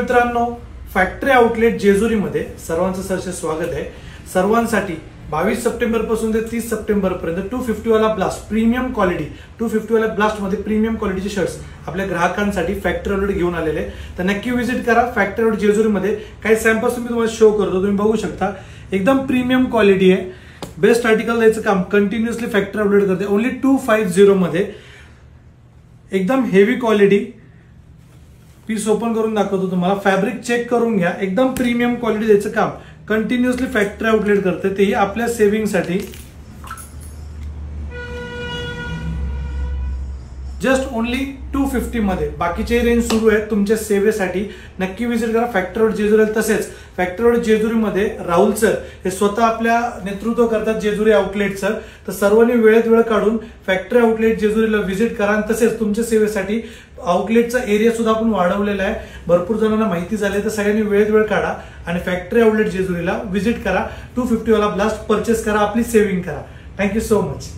मित्रांनो, factory outlet जेजुरीमध्ये सर्वांचं सहर्ष स्वागत आहे। सर्वांसाठी 22 सप्टेंबर पासून ते 30 सप्टेंबर पर्यंत 250 वाला ब्लास्ट प्रीमियम क्वालिटी 250 वाला ब्लास्ट मध्ये प्रीमियम क्वालिटीचे शर्ट्स आपल्या ग्राहकांसाठी फॅक्टरी आउटलेट घेऊन आलेले। तर नक्की विजिट करा फॅक्टरी आउटलेट जेजुरीमध्ये। काही सॅम्पल्स मी तुम्हाला शो करतो, तुम्ही बघू शकता। एकदम प्रीमियम क्वालिटी आहे, बेस्ट आर्टिकल द्यायचं काम कंटिन्युअसली फॅक्टरी आउटलेट करते। ओनली 250 मध्ये एकदम हेवी क्वालिटी। पीस ओपन करून दाखवतो तुम्हाला, फॅब्रिक चेक करून घ्या। एकदम प्रीमियम क्वालिटी द्यायचं काम कंटिन्युअसली फॅक्टरी आउटलेट करते, तेही आपल्या सेव्हिंग साठी। जस्ट ओनली 250 मध्ये बाकीचे रेंज सुरू आहेत तुमच्या सेवेसाठी। नक्की विजिट करा फॅक्टरी आउटलेट जेजुरी। तसेच फॅक्टरी आउटलेट जेजुरीमध्ये राहुल सर हे स्वतः आपल्या नेतृत्व करतात जेजुरी आउटलेटचं। तर सर्वांनी वेळेत वेळ काढून फॅक्टरी आउटलेट जेजुरीला विजिट करा। तसेच तुमच्या सेवेसाठी आउटलेटचा एरिया सुद्धा आपण वाढवलेला आहे, भरपूर जणांना माहिती झाली। तर सगळ्यांनी वेळेत वेळ काढा आणि फॅक्टरी आउटलेट जेजुरीला विजिट करा। 250 वाला ब्लास्ट परचेस करा, आपली सेव्हिंग करा। Thank you so much.